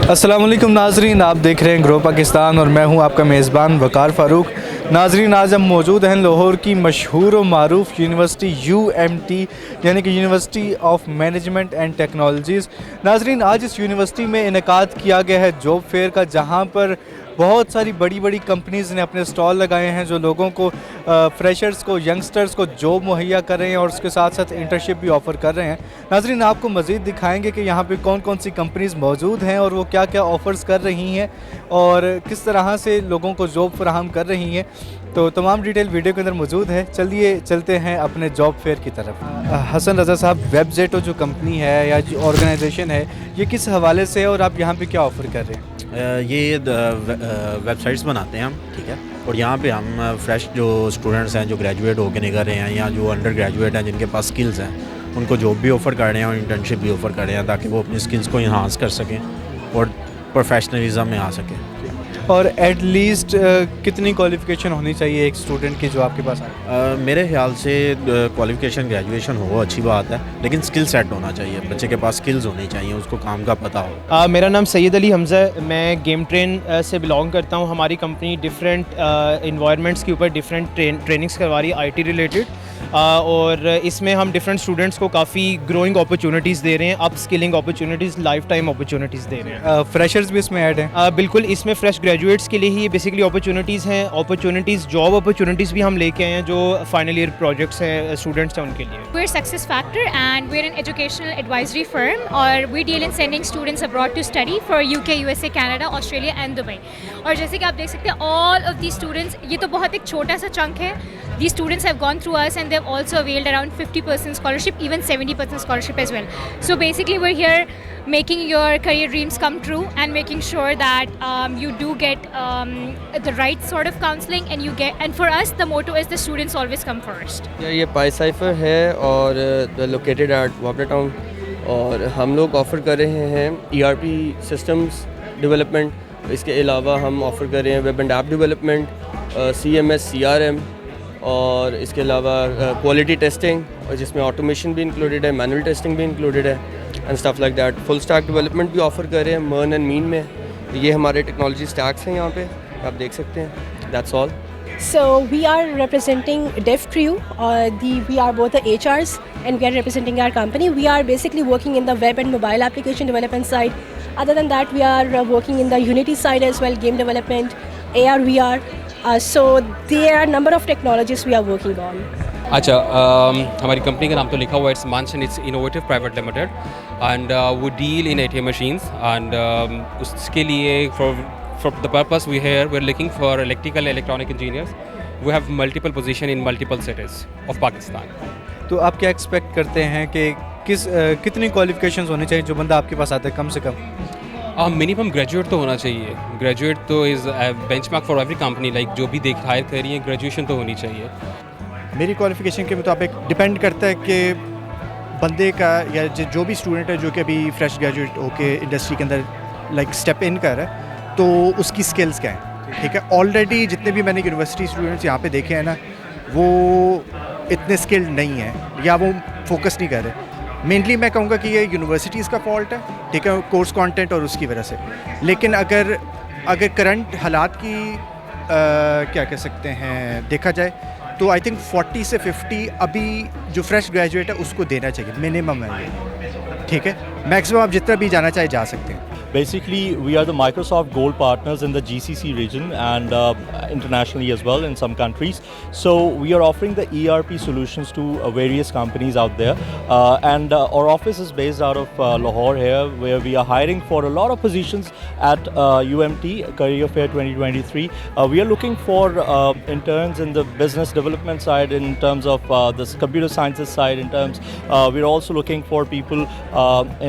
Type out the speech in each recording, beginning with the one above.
अस्सलाम वालेकुम नाजरीन, आप देख रहे हैं ग्रो पाकिस्तान और मैं हूं आपका मेज़बान वकार फ़ारूक। नाजरीन, आज हम मौजूद हैं लाहौर की मशहूर व मारूफ यूनिवर्सिटी UMT यानी कि university of management and technologies. नाजरीन, आज इस यूनिवर्सिटी में इनेकाद किया गया है जॉब फेयर का, जहां पर बहुत सारी बड़ी बड़ी कंपनीज़ ने अपने स्टॉल लगाए हैं जो लोगों को, फ्रेशर्स को, यंगस्टर्स को जॉब मुहैया कर रहे हैं और उसके साथ साथ इंटर्नशिप भी ऑफ़र कर रहे हैं। नाज़रीन, आपको मज़ीद दिखाएंगे कि यहाँ पे कौन कौन सी कंपनीज़ मौजूद हैं और वो क्या क्या ऑफ़र्स कर रही हैं और किस तरह से लोगों को जॉब फराहम कर रही हैं। तो तमाम डिटेल वीडियो के अंदर मौजूद है। चलिए चलते हैं अपने जॉब फेयर की तरफ। हसन रज़ा साहब, वेबजेटो जो कंपनी है या जो ऑर्गेनाइजेशन है, ये किस हवाले से है और आप यहाँ पे क्या ऑफ़र कर रहे हैं? ये वेबसाइट्स बनाते हैं हम, ठीक है, और यहाँ पे हम फ्रेश जो स्टूडेंट्स हैं जो ग्रेजुएट होकर निकल रहे हैं या जो अंडर ग्रेजुएट हैं जिनके पास स्किल्स हैं, उनको जॉब भी ऑफ़र कर रहे हैं और इंटर्नशिप भी ऑफ़र कर रहे हैं ताकि वो अपनी स्किल्स को इन्हांस कर सकें और प्रोफेशनलिज्म में आ सकें। और एट लीस्ट कितनी क्वालिफ़िकेशन होनी चाहिए एक स्टूडेंट की जो आपके पास आए? मेरे ख्याल से क्वालिफ़िकेशन ग्रेजुएशन हो अच्छी बात है, लेकिन स्किल सेट होना चाहिए, बच्चे के पास स्किल्स होनी चाहिए, उसको काम का पता हो। मेरा नाम सैयद अली हमज़ा है, मैं गेम ट्रेन से बिलोंग करता हूँ। हमारी कंपनी डिफरेंट इन्वायरमेंट्स के ऊपर डिफरेंट ट्रेनिंग्स करवा रही है IT रिलेटेड, और इसमें हम डिफरेंट स्टूडेंट्स को काफ़ी ग्रोइंग अपॉर्चुनिटीज़ दे रहे हैं, upskilling opportunities, lifetime opportunities दे रहे हैं। फ्रेशर्स भी इसमें ऐड हैं? बिल्कुल, इसमें फ्रेश ग्रेजुएट्स के लिए ही बेसिकली अपॉर्चुनिटीज़ हैं, अपॉर्चुनिटीज़, जॉब अपॉर्चुनिटीज़ भी हम लेके आए हैं जो फाइनल ईयर प्रोजेक्ट्स हैं स्टूडेंट्स हैं उनके लिए। We're Success Factor and we're an educational advisory firm, और we deal in sending students abroad to study for UK, USA, Canada, Australia and Dubai। और जैसे कि आप देख सकते हैं, all of these students, ये तो बहुत एक छोटा सा चंक है, these students have gone through us and they've also availed around 50% scholarship, even 70% scholarship as well. So basically we're here making your career dreams come true and making sure that you do get the right sort of counseling, and you get, and for us the motto is the students always come first. ये PyCypher है और located at वापडा town, और हम लोग offer कर रहे हैं ERP systems development. इसके अलावा हम ऑफ़र कर रहे हैं web and app development, CMS CRM, और इसके अलावा क्वालिटी टेस्टिंग, और जिसमें ऑटोमेशन भी इंक्लूडेड है, मैनुअल टेस्टिंग भी इंक्लूडेड है, and stuff like that. Full stack development भी ऑफ़र कर रहे हैं मर्न एंड मीन में। ये हमारे टेक्नोलॉजी स्टैक्स हैं, यहाँ पे आप देख सकते हैं। That's all. So we are representing DevCrew, we are both the HRs and we are representing our company. We are basically working in the web and mobile application development side. Other than that, we are working in the Unity side as well, game development, AR, VR. So there are a number of technologies we are working on. अच्छा, हमारी company का नाम तो लिखा हुआ है, it's मंच, it's innovative private limited, and वो deal in ATM machines, and उसके लिए for the purpose we're looking for electrical and electronic engineers. We have multiple position in multiple cities of Pakistan. तो आप क्या एक्सपेक्ट करते हैं कि कितनी क्वालिफ़िकेशंस होनी चाहिए जो बंदा आपके पास आता है कम से कम? मिनिमम ग्रेजुएट तो होना चाहिए। ग्रेजुएट तो is benchmark for every company, like जो भी हायर कर रही है ग्रेजुएशन तो होनी चाहिए। मेरी क्वालिफ़िकेशन के मुताबिक डिपेंड करता है कि बंदे का या जो भी स्टूडेंट है जो कि अभी फ्रेश ग्रेजुएट होके इंडस्ट्री के अंदर लाइक स्टेप इन कर रहा है, तो उसकी स्किल्स क्या हैं। ठीक है, ऑलरेडी जितने भी मैंने यूनिवर्सिटी स्टूडेंट्स यहाँ पे देखे हैं ना, वो इतने स्किल्ड नहीं हैं या वो फोकस नहीं कर रहे। मेनली मैं कहूँगा कि ये यूनिवर्सिटीज़ का फॉल्ट है, ठीक है, कोर्स कंटेंट और उसकी वजह से। लेकिन अगर करंट हालात की क्या कह सकते हैं देखा जाए, तो आई थिंक 40 से 50 अभी जो फ्रेश ग्रेजुएट है उसको देना चाहिए, मिनिमम है ये। ठीक है, मैक्सिमम आप जितना भी जाना चाहे जा सकते हैं। Basically, we are the Microsoft Gold partners in the GCC region and internationally as well in some countries. So we are offering the ERP solutions to various companies out there. And our office is based out of Lahore here, where we are hiring for a lot of positions at UMT, Career Fair 2023. We are looking for interns in the business development side, in terms of the computer sciences side, in terms we're also looking for people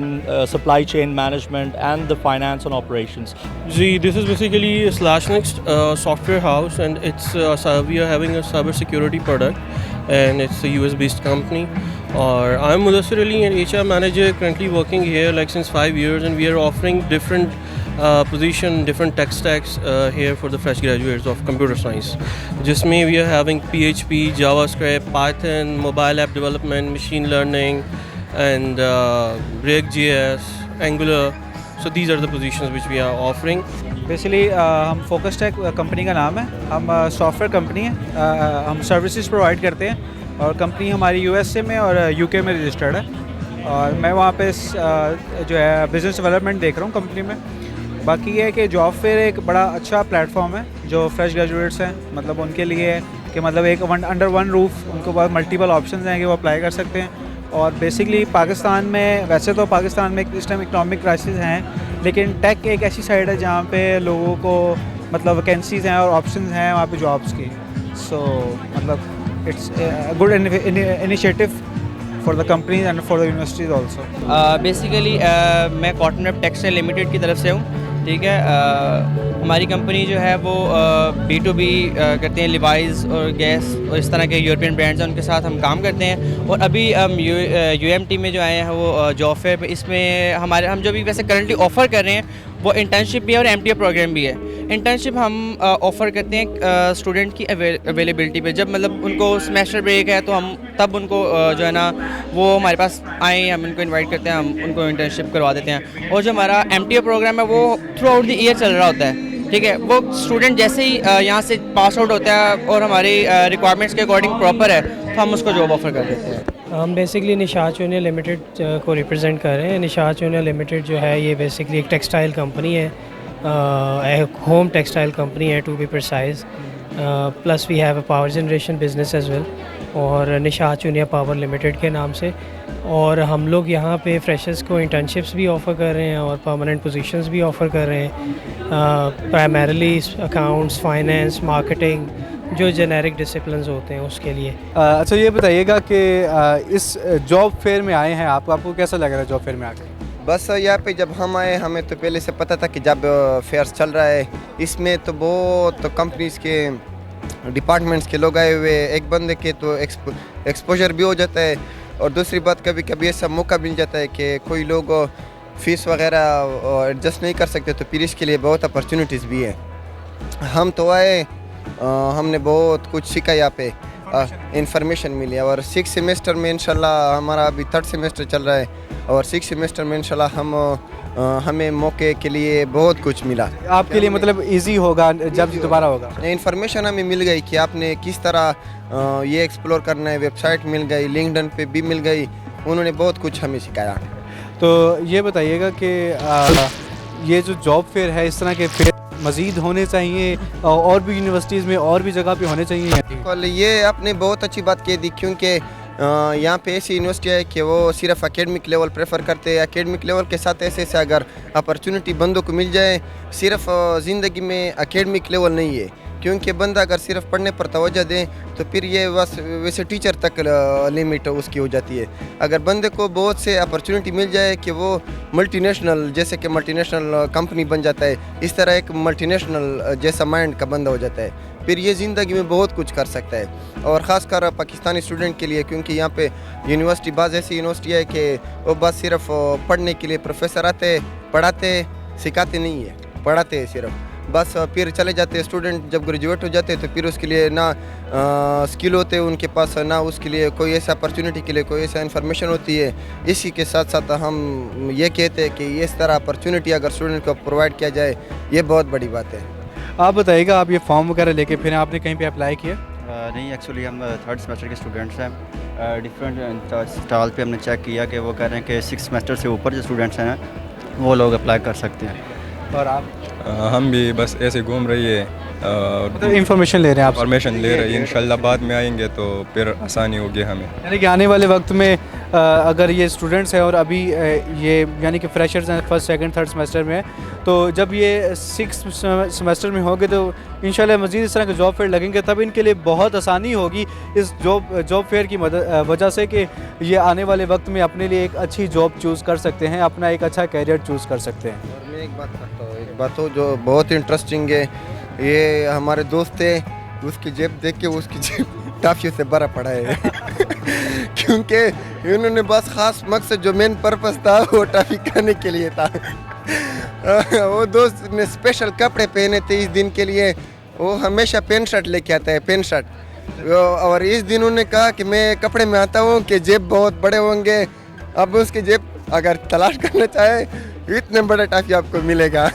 in supply chain management and the finance and operations. This is basically SlashNext software house, and we are having a cybersecurity product, and it's a US-based company. Or I'm Mudassir Ali, an HR manager currently working here like since 5 years, and we are offering different different tech stacks here for the fresh graduates of computer science. Jisme we are having PHP, JavaScript, Python, mobile app development, machine learning, and React.js, Angular. So these are the positions which we are offering. Basically हम focus tech company का नाम है. हम software company है. हम services provide करते हैं और कंपनी हमारी USA में और UK में रजिस्टर्ड है. और मैं वहाँ पे जो है बिज़नेस डेवलपमेंट देख रहा हूँ कंपनी में. बाकी ये है कि जॉब फेयर एक बड़ा अच्छा प्लेटफॉर्म है जो फ्रेश ग्रेजुएट्स हैं, मतलब उनके लिए कि मतलब एक अंडर वन रूफ उनको बहुत मल्टीपल ऑप्शंस हैं कि वो अप्लाई कर सकते हैं. और बेसिकली पाकिस्तान में, वैसे तो पाकिस्तान में इस टाइम इकनॉमिक क्राइसिस हैं, लेकिन टेक एक ऐसी साइड है जहाँ पे लोगों को मतलब वैकेंसीज़ हैं और ऑप्शंस हैं वहाँ पे जॉब्स की. सो मतलब it's good initiative for the companies and for the universities also. Basically मैं कॉटन वेब टेक्सटाइल लिमिटेड की तरफ से हूँ. ठीक है, हमारी कंपनी जो है वो B2B करते हैं. लिवाइज और गैस और इस तरह के यूरोपियन ब्रांड्स हैं, उनके साथ हम काम करते हैं. और अभी हम UMT में जो आए हैं वो जॉब फेयर, इसमें हम जो भी वैसे करंटली ऑफ़र कर रहे हैं वो इंटर्नशिप भी है और MTA प्रोग्राम भी है. इंटर्नशिप हम ऑफ़र करते हैं स्टूडेंट की अवेलेबिलिटी पे. जब मतलब उनको सेमेस्टर ब्रेक है तो हम तब उनको जो है ना वो हमारे पास आए, हम उनको इनवाइट करते हैं, हम उनको इंटर्नशिप करवा देते हैं. और जो हमारा MTA प्रोग्राम है वो थ्रू आउट द ईयर चल रहा होता है. ठीक है, वो स्टूडेंट जैसे ही यहाँ से पास आउट होता है और हमारी रिक्वायरमेंट्स के अकॉर्डिंग प्रॉपर है तो हम उसको जॉब ऑफ़र कर देते हैं. हम बेसिकली निशात जूनियर लिमिटेड को रिप्रेजेंट कर रहे हैं. निशात जूनियर लिमिटेड जो है ये बेसिकली एक टेक्सटाइल कंपनी है, एक होम टेक्सटाइल कंपनी है to be precise. Plus we have a power generation business as well, और निशात जूनियर पावर लिमिटेड के नाम से. और हम लोग यहाँ पे फ्रेशर्स को इंटर्नशिप्स भी ऑफ़र कर रहे हैं और परमानेंट पोजीशंस भी ऑफ़र कर रहे हैं. प्राइमरीली अकाउंट्स, फाइनेंस, मार्केटिंग, जो जेनेरिक डिसिप्लिन्स होते हैं उसके लिए. अच्छा ये बताइएगा कि इस जॉब फेयर में आए हैं आपको कैसा लग रहा है जॉब फेयर में आकर? बस यहाँ पे जब हम आए हमें तो पहले से पता था कि जब फेयर्स चल रहा है इसमें तो बहुत कंपनीज़ के डिपार्टमेंट्स के लोग आए हुए. एक बंदे के तो एक्सपोजर भी हो जाता है, और दूसरी बात कभी कभी ऐसा मौका मिल जाता है कि कोई लोग फ़ीस वगैरह एडजस्ट नहीं कर सकते, तो फिर इसके लिए बहुत अपॉर्चुनिटीज़ भी है. हम तो आए, हमने बहुत कुछ सीखा यहाँ पे, इंफॉर्मेशन मिली. और 6 सेमेस्टर में इंशाल्लाह हमारा अभी 3rd सेमेस्टर चल रहा है, और 6 सेमेस्टर में इंशाल्लाह हमें मौके के लिए बहुत कुछ मिला. आपके लिए मतलब इजी होगा जब दोबारा होगा? इंफॉर्मेशन हमें मिल गई कि आपने किस तरह ये एक्सप्लोर करना है. वेबसाइट मिल गई, लिंक्डइन पे भी मिल गई, उन्होंने बहुत कुछ हमें सिखाया. तो ये बताइएगा कि ये जो जॉब फेयर है इस तरह के फेयर मज़ीद होने चाहिए और भी यूनिवर्सिटीज़ में और भी जगह पे होने चाहिए? बिल्कुल, ये आपने बहुत अच्छी बात कह दी, क्योंकि यहाँ पे ऐसी यूनिवर्सिटी है कि वो सिर्फ एकेडमिक लेवल प्रेफर करते हैं. एकेडमिक लेवल के साथ ऐसे अगर अपॉर्चुनिटी बंदों को मिल जाए, सिर्फ ज़िंदगी में एकेडमिक लेवल नहीं है, क्योंकि बंदा अगर सिर्फ पढ़ने पर तवज्जो दें तो फिर ये बस वैसे टीचर तक लिमिट उसकी हो जाती है. अगर बंदे को बहुत से अपॉर्चुनिटी मिल जाए कि वो मल्टीनेशनल, जैसे कि मल्टीनेशनल कंपनी बन जाता है, इस तरह एक मल्टीनेशनल जैसा माइंड का बंदा हो जाता है, फिर ये ज़िंदगी में बहुत कुछ कर सकता है. और ख़ासकर पाकिस्तानी स्टूडेंट के लिए, क्योंकि यहाँ पे यूनिवर्सिटी बाज़ ऐसी यूनिवर्सिटी है कि वो बस सिर्फ पढ़ने के लिए प्रोफेसर आते, पढ़ाते, सिखाते नहीं है, पढ़ाते हैं सिर्फ, बस फिर चले जाते हैं. स्टूडेंट जब ग्रेजुएट हो जाते हैं तो फिर उसके लिए ना स्किल होते हैं उनके पास, ना उसके लिए कोई ऐसा अपॉर्चुनिटी के लिए कोई ऐसा इन्फॉर्मेशन होती है. इसी के साथ साथ हम ये कहते हैं कि इस तरह अपॉर्चुनिटी अगर स्टूडेंट को प्रोवाइड किया जाए, ये बहुत बड़ी बात है. आप बताइएगा, आप ये फॉर्म वगैरह लेके फिर आपने कहीं पे अप्लाई किया? नहीं, एक्चुअली हम 3rd सेमेस्टर के स्टूडेंट्स हैं. डिफरेंट स्टॉल पे हमने चेक किया कि वो कह रहे हैं कि 6 सेमेस्टर से ऊपर जो स्टूडेंट्स हैं वो लोग अप्लाई कर सकते हैं. और आप? हम भी बस ऐसे घूम रही है, मतलब इन्फॉर्मेशन ले रहे हैं आप? इन्फॉर्मेशन ले रहे हैं, इंशाल्लाह बाद में आएंगे तो फिर आसानी होगी हमें. यानी कि आने वाले वक्त में अगर ये स्टूडेंट्स हैं और अभी ये यानी कि फ्रेशर्स हैं, फर्स्ट सेकंड थर्ड सेमेस्टर में हैं, तो जब ये 6th सेमेस्टर में होंगे तो इंशाल्लाह मज़ीद इस तरह के जॉब फेयर लगेंगे, तब इनके लिए बहुत आसानी होगी इस जॉब फेयर की वजह से कि ये आने वाले वक्त में अपने लिए एक अच्छी जॉब चूज़ कर सकते हैं, अपना एक अच्छा कैरियर चूज़ कर सकते हैं। और मैं एक बात करता हूँ, एक बात हो जो बहुत इंटरेस्टिंग है, ये हमारे दोस्त है, उसकी जेब देख के उसकी जेब टाफियों से भरा पड़ा है क्योंकि उन्होंने बस ख़ास मकसद जो मेन पर्पस था वो टाफी खाने के लिए था वो दोस्त ने स्पेशल कपड़े पहने थे इस दिन के लिए, वो हमेशा पेन शर्ट लेके आता है, पेन शर्ट, और इस दिन उन्होंने कहा कि मैं कपड़े में आता हूँ कि जेब बहुत बड़े होंगे। अब उसकी जेब अगर तलाश करना चाहे इतने बड़े टाफी आपको मिलेगा।